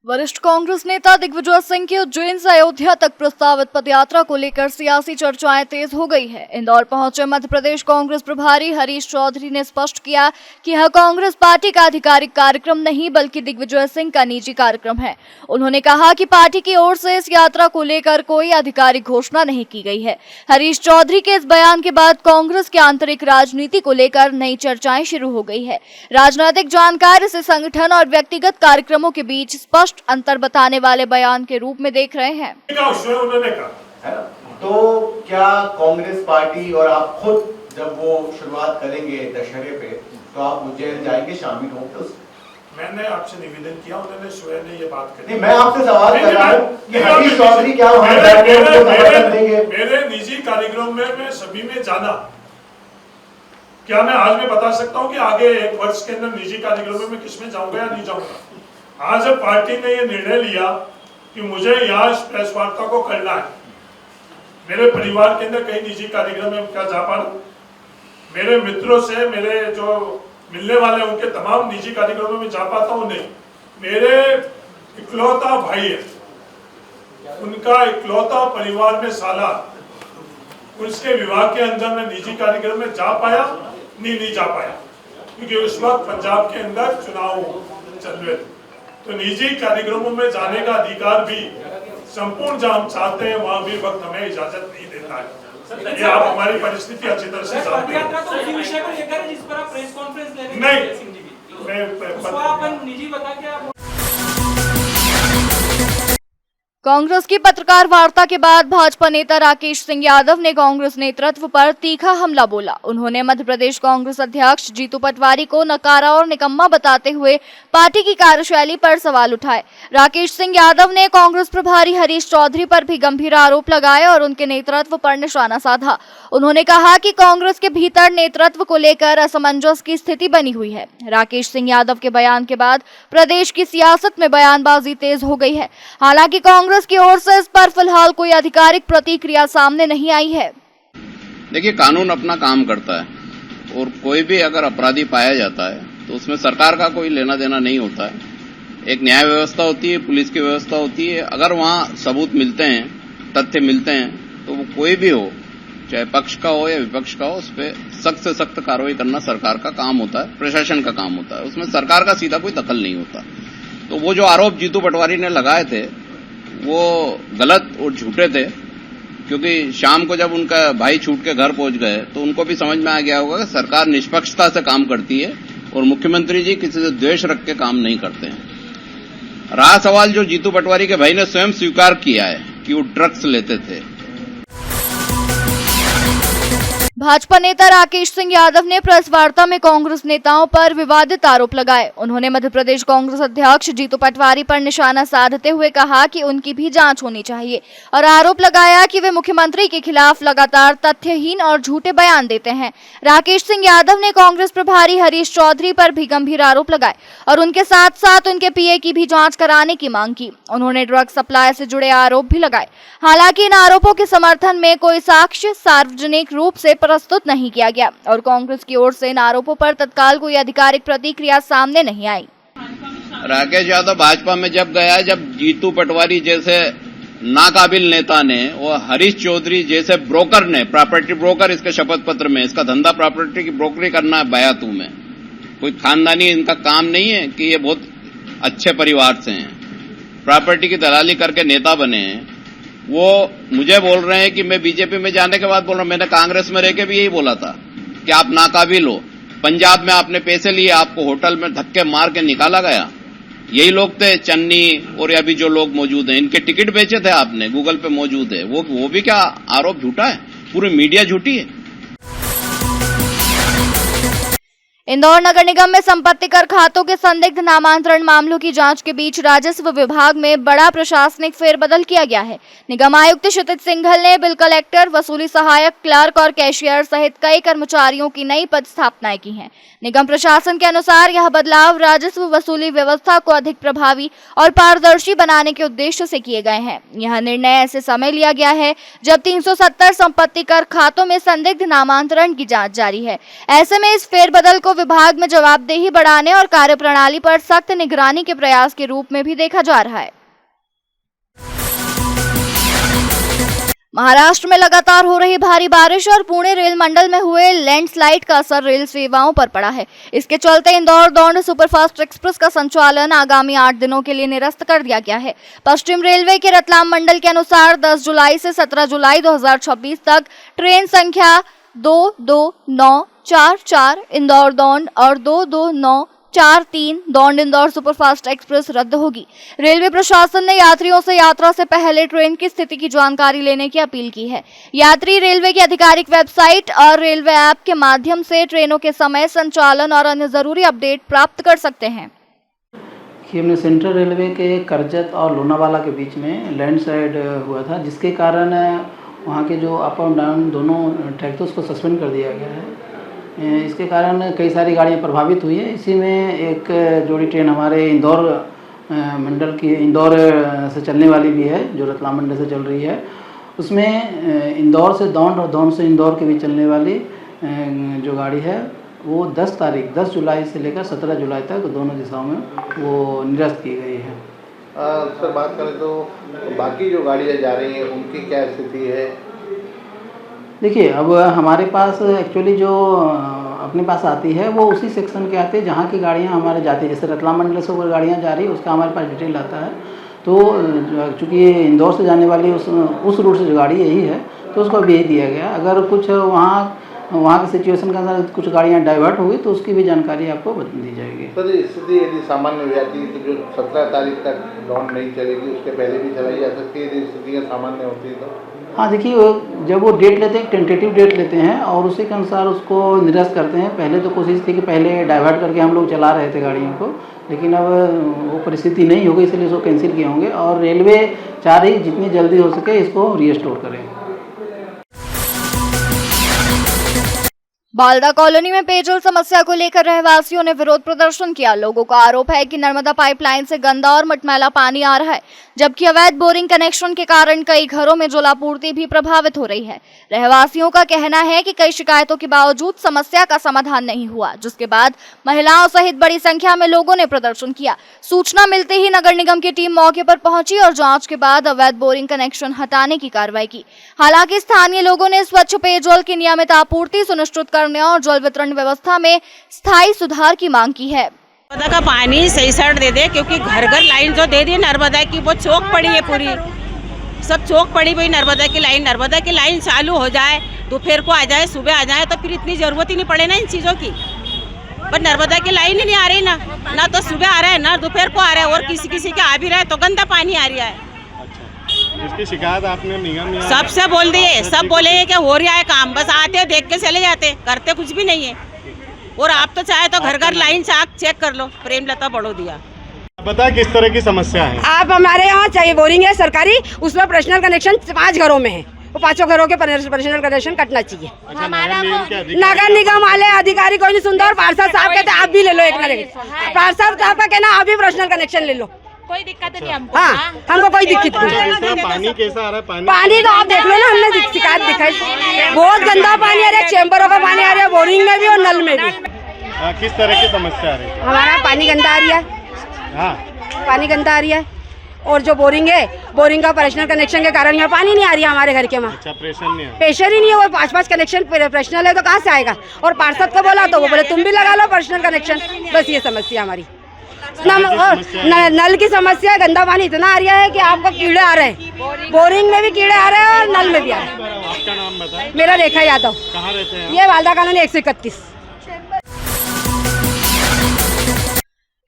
वरिष्ठ कांग्रेस नेता दिग्विजय सिंह की उज्जैन से अयोध्या तक प्रस्तावित पदयात्रा को लेकर सियासी चर्चाएं तेज हो गई है। इंदौर पहुंचे मध्य प्रदेश कांग्रेस प्रभारी हरीश चौधरी ने स्पष्ट किया कि यह कांग्रेस पार्टी का आधिकारिक कार्यक्रम नहीं बल्कि दिग्विजय सिंह का निजी कार्यक्रम है। उन्होंने कहा कि पार्टी की ओर से इस यात्रा को लेकर कोई आधिकारिक घोषणा नहीं की गई है। हरीश चौधरी के इस बयान के बाद कांग्रेस की आंतरिक राजनीति को लेकर नई चर्चाएं शुरू हो गई है। राजनीतिक जानकार इसे संगठन और व्यक्तिगत कार्यक्रमों के बीच स्पष्ट अंतर बताने वाले बयान के रूप में देख रहे हैं। उन्होंने कहा तो क्या कांग्रेस पार्टी और आप खुद जब वो शुरुआत करेंगे दशहरे पे तो आप उज्जैन जाएंगे, शामिल होंगे उसमें? मैंने आपसे निवेदन किया, उन्होंने स्वयं ने ये बात कही। नहीं, मैं आपसे सवाल कर रहा हूं कि हरीश चौधरी क्या वहां जाके उनको समर्थन देंगे? मेरे निजी कार्यक्रम में मैं सभी में जाना, क्या मैं आज में बता सकता हूं कि आगे एक वर्ष के अंदर निजी कार्यक्रम में किसमें जाऊंगा या नहीं जाऊंगा? आज जब पार्टी ने ये निर्णय लिया कि मुझे यहाँ प्रेस वार्ता को करना है, मेरे परिवार के अंदर कई निजी कार्यक्रम में क्या जा पा रहा हूं? मेरे मित्रों से मेरे जो मिलने वाले उनके तमाम निजी कार्यक्रमों में जा पाता हूं नहीं। मेरे इकलौता भाई है, उनका इकलौता परिवार में साला, उसके विवाह के अंदर मैं निजी कार्यक्रम में जा पाया नहीं जा पाया, क्योंकि उस वक्त पंजाब के अंदर चुनाव चल रहे थे। तो निजी कार्यक्रमों में जाने का अधिकार भी संपूर्ण जहां हम चाहते हैं वहां भी वक्त हमें इजाजत नहीं देता है। ये आप हमारी परिस्थिति अच्छी तरह से जानते हैं। नहीं, मैं निजी बता के कांग्रेस की पत्रकार वार्ता के बाद भाजपा नेता राकेश सिंह यादव ने कांग्रेस नेतृत्व पर तीखा हमला बोला। उन्होंने मध्य प्रदेश कांग्रेस अध्यक्ष जीतू पटवारी को नकारा और निकम्मा बताते हुए पार्टी की कार्यशैली पर सवाल उठाए। राकेश सिंह यादव ने कांग्रेस प्रभारी हरीश चौधरी पर भी गंभीर आरोप लगाए और उनके नेतृत्व पर निशाना साधा। उन्होंने कहा कि कांग्रेस के भीतर नेतृत्व को लेकर असमंजस की स्थिति बनी हुई है। राकेश सिंह यादव के बयान के बाद प्रदेश की सियासत में बयानबाजी तेज हो गई है। हालांकि कांग्रेस की ओर से इस पर फिलहाल कोई आधिकारिक प्रतिक्रिया सामने नहीं आई है। देखिए, कानून अपना काम करता है और कोई भी अगर अपराधी पाया जाता है तो उसमें सरकार का कोई लेना देना नहीं होता है। एक न्याय व्यवस्था होती है, पुलिस की व्यवस्था होती है। अगर वहां सबूत मिलते हैं, तथ्य मिलते हैं, तो वो कोई भी हो, चाहे पक्ष का हो या विपक्ष का हो, उस पर सख्त से सख्त कार्रवाई करना सरकार का काम होता है, प्रशासन का काम होता है। उसमें सरकार का सीधा कोई दखल नहीं होता। तो वो जो आरोप जीतू पटवारी ने लगाए थे वो गलत और झूठे थे, क्योंकि शाम को जब उनका भाई छूट के घर पहुंच गए तो उनको भी समझ में आ गया होगा कि सरकार निष्पक्षता से काम करती है और मुख्यमंत्री जी किसी से द्वेष रख के काम नहीं करते हैं। रहा सवाल जो जीतू पटवारी के भाई ने स्वयं स्वीकार किया है कि वो ड्रग्स लेते थे। भाजपा नेता राकेश सिंह यादव ने प्रेस वार्ता में कांग्रेस नेताओं पर विवादित आरोप लगाए। उन्होंने मध्य प्रदेश कांग्रेस अध्यक्ष जीतू पटवारी पर निशाना साधते हुए कहा कि उनकी भी जांच होनी चाहिए और आरोप लगाया कि वे मुख्यमंत्री के खिलाफ लगातार तथ्यहीन और झूठे बयान देते हैं। राकेश सिंह यादव ने कांग्रेस प्रभारी हरीश चौधरी पर भी गंभीर आरोप लगाए और उनके साथ साथ उनके पीए की भी जाँच कराने की मांग की। उन्होंने ड्रग सप्लाई से जुड़े आरोप भी लगाए। हालांकि इन आरोपों के समर्थन में कोई साक्ष्य सार्वजनिक रूप से प्रस्तुत नहीं किया गया और कांग्रेस की ओर से इन आरोपों पर तत्काल कोई आधिकारिक प्रतिक्रिया सामने नहीं आई। राकेश यादव भाजपा में जब गया, जब जीतू पटवारी जैसे नाकाबिल नेता ने और हरीश चौधरी जैसे ब्रोकर ने, प्रॉपर्टी ब्रोकर इसके शपथ पत्र में, इसका धंधा प्रॉपर्टी की ब्रोकरी करना है बयातू में, कोई खानदानी इनका काम नहीं है कि ये बहुत अच्छे परिवार से हैं, प्रॉपर्टी की दलाली करके नेता बने हैं। वो मुझे बोल रहे हैं कि मैं बीजेपी में जाने के बाद बोल रहा हूं, मैंने कांग्रेस में रह के भी यही बोला था कि आप नाकाबिल हो। पंजाब में आपने पैसे लिए, आपको होटल में धक्के मार के निकाला गया। यही लोग थे चन्नी और अभी जो लोग मौजूद हैं, इनके टिकट बेचे थे आपने, गूगल पे मौजूद है। वो भी क्या आरोप झूठा है? पूरी मीडिया झूठी है। इंदौर नगर निगम में संपत्ति कर खातों के संदिग्ध नामांतरण मामलों की जांच के बीच राजस्व विभाग में बड़ा प्रशासनिक फेरबदल किया गया है। निगम आयुक्त क्षितिज सिंघल ने बिल कलेक्टर, वसूली सहायक, क्लर्क और कैशियर सहित कई कर्मचारियों की नई पदस्थापनाएं की हैं। निगम प्रशासन के अनुसार यह बदलाव राजस्व वसूली व्यवस्था को अधिक प्रभावी और पारदर्शी बनाने के उद्देश्य से किए गए हैं। यह निर्णय ऐसे समय लिया गया है जब 370 संपत्ति कर खातों में संदिग्ध नामांतरण की जाँच जारी है। ऐसे में इस फेरबदल को विभाग में जवाबदेही बढ़ाने और कार्यप्रणाली पर सख्त निगरानी के प्रयास के रूप में भी देखा जा रहा है। महाराष्ट्र में लगातार हो रही भारी बारिश और पुणे रेल मंडल में हुए लैंडस्लाइड का असर रेल सेवाओं पर पड़ा है। इसके चलते इंदौर दौंड सुपरफास्ट एक्सप्रेस का संचालन आगामी 8 दिनों के लिए निरस्त कर दिया गया है। पश्चिम रेलवे के रतलाम मंडल के अनुसार 10 जुलाई से 17 जुलाई 2026 तक ट्रेन संख्या 22944 इंदौर दौंड और 22943 दौंड इंदौर सुपरफास्ट एक्सप्रेस रद्द होगी। रेलवे प्रशासन ने यात्रियों से यात्रा से पहले ट्रेन की स्थिति की जानकारी लेने की अपील की है। यात्री रेलवे की आधिकारिक वेबसाइट और रेलवे ऐप के माध्यम से ट्रेनों के समय, संचालन और अन्य जरूरी अपडेट प्राप्त कर सकते हैं। हमने सेंट्रल रेलवे के करजत और लोनावाला के बीच में लैंडस्लाइड हुआ था, जिसके कारण वहाँ के जो अप और डाउन दोनों ट्रैक थे उसको सस्पेंड कर दिया गया है। इसके कारण कई सारी गाड़ियाँ प्रभावित हुई है। इसी में एक जोड़ी ट्रेन हमारे इंदौर मंडल की इंदौर से चलने वाली भी है, जो रतलाम मंडल से चल रही है। उसमें इंदौर से दौंड और दौंड से इंदौर के बीच चलने वाली जो गाड़ी है वो 10 जुलाई से लेकर 17 जुलाई तक दोनों दिशाओं में वो निरस्त की गई है। सर, बात करें तो बाकी जो गाड़ियाँ जा रही हैं उनकी क्या स्थिति है? देखिए, अब हमारे पास एक्चुअली जो अपने पास आती है वो उसी सेक्शन के आते हैं जहाँ की गाड़ियाँ हमारे जाती है। जैसे रतलाम मंडल से वो गाड़ियाँ जा रही है उसका हमारे पास डिटेल आता है। तो चूँकि इंदौर से जाने वाली उस रूट से जो गाड़ी यही है तो उसको भी यही दिया गया। अगर कुछ वहाँ की सिचुएशन के अंदर कुछ गाड़ियाँ डाइवर्ट हुई तो उसकी भी जानकारी आपको दी जाएगी। सर, स्थिति यदि सामान्य हो जाती है तो जो 17 तारीख तक दौड़ नहीं चलेगी उसके पहले भी चलाई जा सकती है यदि स्थितियाँ सामान्य होती है तो? हाँ, देखिए, जब वो डेट लेते हैं, टेंटेटिव डेट लेते हैं और उसी के अनुसार उसको निरस्त करते हैं। पहले तो कोशिश थी कि पहले डाइवर्ट करके हम लोग चला रहे थे गाड़ियों को, लेकिन अब वो परिस्थिति नहीं होगी, इसलिए उसको कैंसिल किए होंगे और रेलवे चाह रही जितनी जल्दी हो सके इसको रीस्टोर करें। बालदा कॉलोनी में पेयजल समस्या को लेकर रहवासियों ने विरोध प्रदर्शन किया। लोगों का आरोप है कि नर्मदा पाइपलाइन से गंदा और मटमैला पानी आ रहा है, जबकि अवैध बोरिंग कनेक्शन के कारण कई घरों में जलापूर्ति भी प्रभावित हो रही है। रहवासियों का कहना है कि कई शिकायतों के बावजूद समस्या का समाधान नहीं हुआ, जिसके बाद महिलाओं सहित बड़ी संख्या में लोगों ने प्रदर्शन किया। सूचना मिलते ही नगर निगम की टीम मौके पर पहुंची और जांच के बाद अवैध बोरिंग कनेक्शन हटाने की कार्रवाई की। हालांकि स्थानीय लोगों ने स्वच्छ पेयजल की नियमित आपूर्ति सुनिश्चित करने और जल वितरण व्यवस्था में स्थायी सुधार की मांग की है। नर्मदा का पानी सही साइड दे दे, क्योंकि घर घर लाइन जो दे दी नर्मदा की वो चौक पड़ी है, पूरी सब चौक पड़ी हुई नर्मदा की लाइन चालू हो जाए, दोपहर को आ जाए, सुबह आ जाए, तो फिर इतनी जरूरत ही नहीं पड़े ना इन चीजों की। पर नर्मदा की लाइन ही नहीं आ रही ना तो सुबह आ रहा है ना दोपहर को आ रहा है, और किसी किसी के आ भी रहा है तो गंदा पानी आ रहा है। इसकी शिकायत आपने निगम सबसे बोल दिए, सब बोलेंगे कि हो रहा है काम, बस आते देख के चले जाते, करते कुछ भी नहीं है। और आप तो चाहे तो घर घर लाइन चेक कर लो, प्रेमलता बड़ोदिया। बता किस तरह की समस्या है? आप हमारे यहाँ चाहिए बोरिंग है सरकारी, उसमें पर्सनल कनेक्शन 5 घरों में है, वो 5 घरों के पर्सनल कनेक्शन कटना चाहिए। अच्छा, नगर निगम वाले अधिकारी कोई नहीं सुनता और पार्षद साहब कहते आप भी ले लो एक कनेक्शन। पार्षद साहब का कहना आप भी पर्सनल कनेक्शन ले लो, कोई दिक्कत नहीं हमको। हाँ, हमको कोई दिक्कत नहीं। पानी कैसा आ रहा है? पानी तो आप देख लो ना, हमने शिकायत दिखाई, बहुत गंदा पानी आ रहा है, चैम्बरों का पानी आ रहा है, बोरिंग में भी और नल में भी। किस तरह की समस्या आ रही है? हमारा पानी गंदा आ रहा है, पानी गंदा आ रहा है, और जो बोरिंग है, बोरिंग का पर्सनल कनेक्शन के कारण यहाँ पानी नहीं आ रही है हमारे घर के वहाँ। अच्छा, प्रेशर नहीं है? प्रेशर ही नहीं है, वो 5-5 कनेक्शन पर्सनल है तो कहाँ से आएगा। और पार्षद को बोला तो वो बोले तुम भी लगा लो पर्सनल कनेक्शन। बस ये समस्या हमारी। नल की समस्या, गंदा पानी इतना आ रहा है कि आपको कीड़े आ रहे हैं, बोरिंग में भी कीड़े आ रहे हैं और नल में भी आ रहे हैं। आपका नाम बताएं। मेरा रेखा यादव। कहाँ रहते हैं? ये बालदा कॉलोनी 131।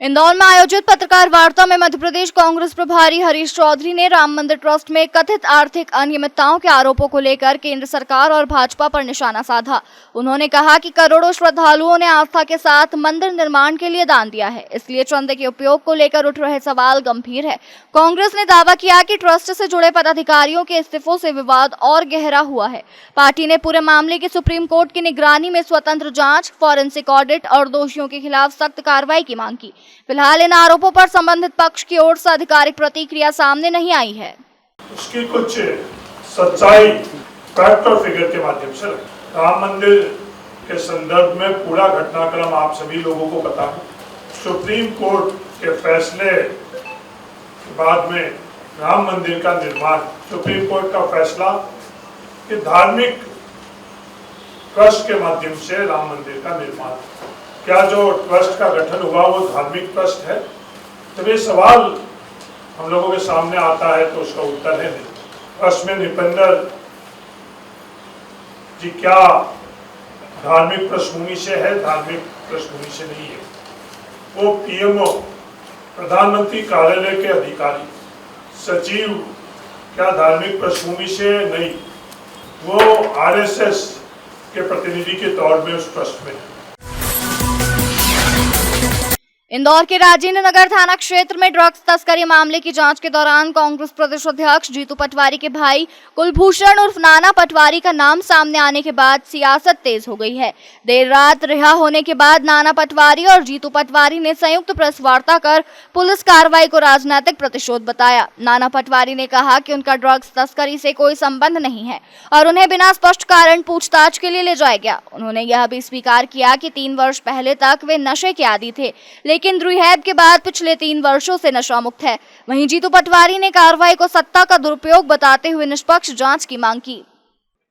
इंदौर में आयोजित पत्रकार वार्ता में मध्य प्रदेश कांग्रेस प्रभारी हरीश चौधरी ने राम मंदिर ट्रस्ट में कथित आर्थिक अनियमितताओं के आरोपों को लेकर केंद्र सरकार और भाजपा पर निशाना साधा। उन्होंने कहा कि करोड़ों श्रद्धालुओं ने आस्था के साथ मंदिर निर्माण के लिए दान दिया है, इसलिए चंदे के उपयोग को लेकर उठ रहे सवाल गंभीर है। कांग्रेस ने दावा किया कि ट्रस्ट से जुड़े पदाधिकारियों के इस्तीफों से विवाद और गहरा हुआ है। पार्टी ने पूरे मामले की सुप्रीम कोर्ट की निगरानी में स्वतंत्र जांच, फॉरेंसिक ऑडिट और दोषियों के खिलाफ सख्त कार्रवाई की मांग की। फिलहाल इन आरोपों पर संबंधित पक्ष की ओर से आधिकारिक प्रतिक्रिया सामने नहीं आई है। उसकी कुछ सच्चाई फैक्ट और फिगर के माध्यम से राम मंदिर के संदर्भ में पूरा घटनाक्रम आप सभी लोगों को पता है। सुप्रीम कोर्ट के फैसले के बाद में राम मंदिर का निर्माण, सुप्रीम कोर्ट का फैसला कि धार्मिक ट्रस्ट के माध्यम से राम मंदिर का निर्माण, क्या जो ट्रस्ट का गठन हुआ वो धार्मिक ट्रस्ट है? जब ये सवाल हम लोगों के सामने आता है तो उसका उत्तर है नहीं। ट्रस्ट में निपंदर जी क्या धार्मिक पृष्ठभूमि से है? धार्मिक पृष्ठभूमि से नहीं है। वो पीएमओ, प्रधानमंत्री कार्यालय के अधिकारी, सचिव क्या धार्मिक पृष्ठभूमि से नहीं, वो आरएसएस के प्रतिनिधि के तौर में उस ट्रस्ट में है। इंदौर के राजेंद्र नगर थाना क्षेत्र में ड्रग्स तस्करी मामले की जांच के दौरान कांग्रेस प्रदेश अध्यक्ष जीतू पटवारी के भाई कुलभूषण उर्फ नाना पटवारी का नाम सामने आने के बाद सियासत तेज हो गई है। देर रात रिहा होने के बाद नाना पटवारी और जीतू पटवारी ने संयुक्त प्रेस वार्ता कर पुलिस कार्रवाई को राजनीतिक प्रतिशोध बताया। नाना पटवारी ने कहा कि उनका ड्रग्स तस्करी से कोई संबंध नहीं है और उन्हें बिना स्पष्ट कारण पूछताछ के लिए ले जाया गया। उन्होंने यह भी स्वीकार किया कि 3 वर्ष पहले तक वे नशे के आदी थे, लेकिन रिहैब के बाद पिछले 3 वर्षों से नशा मुक्त है। वहीं जीतू पटवारी ने कार्रवाई को सत्ता का दुरुपयोग बताते हुए निष्पक्ष जांच की मांग की।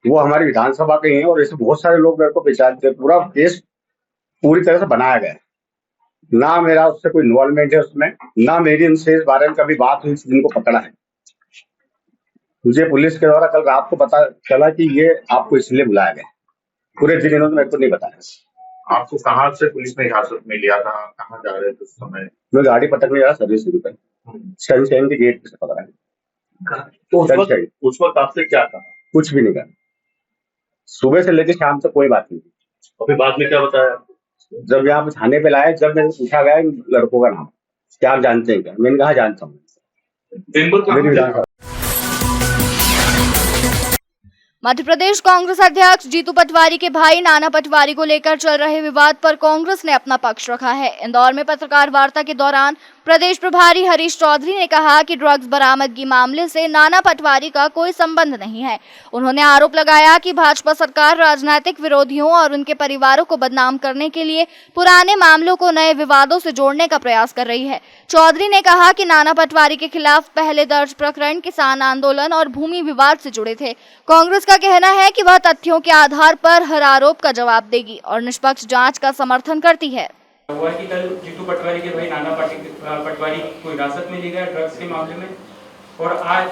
वो हमारी विधानसभा के हैं और ऐसे बहुत सारे लोग मेरे को पहचानते हैं। पूरा केस पूरी तरह से बनाया गया है, ना मेरा उससे कोई इन्वॉल्वमेंट है उसमें, ना मेरी उनसे इस बारे में कभी बात हुई जिनको पकड़ा है। मुझे पुलिस के द्वारा कल रात को पता चला कि ये आपको इसलिए बुलाया गया। पूरे दिन इन्होंने मेरे को नहीं बताया। आपको कहाँ से पुलिस ने हिरासत में लिया था, कहाँ जा रहे थे उस समय? मैं गाड़ी पटकने जा रहा सर्विस पर, सनशाइन के गेट से पकड़ा है। तो उस वक्त आपसे क्या कहा? कुछ भी नहीं कहा, सुबह से लेकर शाम तक कोई बात नहीं। और फिर बाद में क्या बताया? जब यहाँ पे थाने पे लाया, जब मैंने पूछा गया लड़कों का नाम क्या आप जानते हैं क्या, मैंने कहा जानता हूँ। मध्य प्रदेश कांग्रेस अध्यक्ष जीतू पटवारी के भाई नाना पटवारी को लेकर चल रहे विवाद पर कांग्रेस ने अपना पक्ष रखा है। इंदौर में पत्रकार वार्ता के दौरान प्रदेश प्रभारी हरीश चौधरी ने कहा कि ड्रग्स बरामदगी मामले से नाना पटवारी का कोई संबंध नहीं है। उन्होंने आरोप लगाया कि भाजपा सरकार राजनीतिक विरोधियों और उनके परिवारों को बदनाम करने के लिए पुराने मामलों को नए विवादों से जोड़ने का प्रयास कर रही है। चौधरी ने कहा कि नाना पटवारी के खिलाफ पहले दर्ज प्रकरण किसान आंदोलन और भूमि विवाद से जुड़े थे। कांग्रेस का कहना है कि वह तथ्यों के आधार पर हर आरोप का जवाब देगी और निष्पक्ष जांच का समर्थन करती है। हुआ कि कल जीतू पटवारी के भाई नाना पटवारी को हिरासत में लिया गया ड्रग्स के मामले में, और आज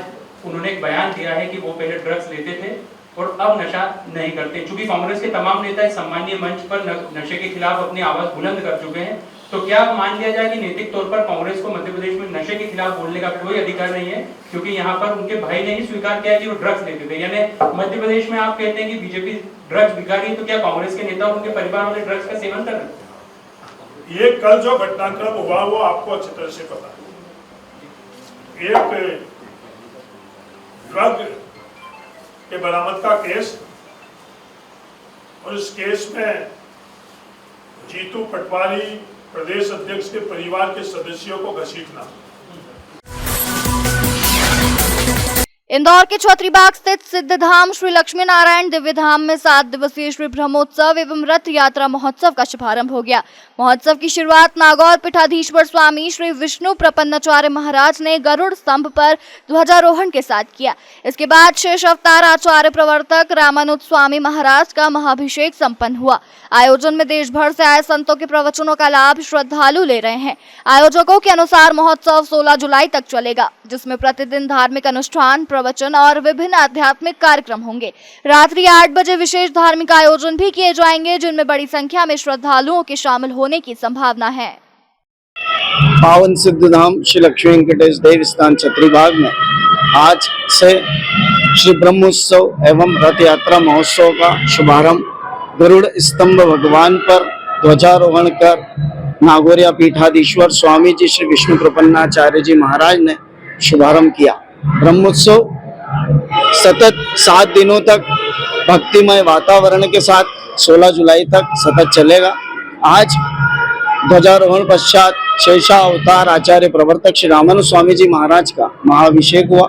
उन्होंने एक बयान दिया है कि वो पहले ड्रग्स लेते थे और अब नशा नहीं करते। चूंकि कांग्रेस के तमाम नेता इस सम्मानीय मंच पर नशे के खिलाफ अपनी आवाज बुलंद कर चुके हैं, तो क्या मान लिया जाए कि नैतिक तौर पर कांग्रेस को मध्य प्रदेश में नशे के खिलाफ बोलने का कोई अधिकार नहीं है, क्योंकि यहाँ पर उनके भाई ने ही स्वीकार किया कि वो ड्रग्स लेते थे। यानी मध्य प्रदेश में आप कहते हैं कि बीजेपी ड्रग्स बिका रही है, तो क्या कांग्रेस के नेता और उनके परिवार वाले ड्रग्स का सेवन कर रहे हैं? ये कल जो घटनाक्रम हुआ वो आपको अच्छी तरह से पता है। एक ड्रग के बरामद का केस, और इस केस में जीतू पटवारी प्रदेश अध्यक्ष के परिवार के सदस्यों को घसीटना। इंदौर के चौधरीबाग स्थित सिद्धधाम श्री लक्ष्मी नारायण दिव्य धाम में 7 दिवसीय श्री ब्रह्मोत्सव एवं रथ यात्रा महोत्सव का शुभारंभ हो गया। महोत्सव की शुरुआत नागौर पीठाधीश्वर स्वामी श्री विष्णु प्रपन्नाचार्य महाराज ने गरुड़ स्तंभ पर ध्वजारोहण के साथ किया। इसके बाद शेष अवतार आचार्य प्रवर्तक रामानुज स्वामी महाराज का महाभिषेक संपन्न हुआ। आयोजन में देश भर से आए संतों के प्रवचनों का लाभ श्रद्धालु ले रहे हैं। आयोजकों के अनुसार महोत्सव 16 जुलाई तक चलेगा, जिसमें प्रतिदिन धार्मिक अनुष्ठान, प्रवचन और विभिन्न आध्यात्मिक कार्यक्रम होंगे। रात्रि 8 बजे विशेष धार्मिक आयोजन भी किए जाएंगे, जिनमें बड़ी संख्या में श्रद्धालुओं के शामिल होने की संभावना है। पावन सिद्धधाम श्री लक्ष्मी वेंकटेश देव स्थान चौधरीबाग में आज से श्री ब्रह्मोत्सव एवं रथ यात्रा महोत्सव का शुभारंभ गरुड़ स्तंभ भगवान पर ध्वजारोहण कर नागौरिया पीठाधीश्वर स्वामी जी श्री विष्णु प्रपन्नाचार्य जी महाराज ने शुभारंभ किया। ब्रह्मोत्सव सतत 7 दिनों तक भक्तिमय वातावरण के साथ 16 जुलाई तक सतत चलेगा। आज ध्वजारोहण पश्चात शेषा अवतार आचार्य प्रवर्तक श्री रामानुज स्वामी जी महाराज का महाअभिषेक हुआ।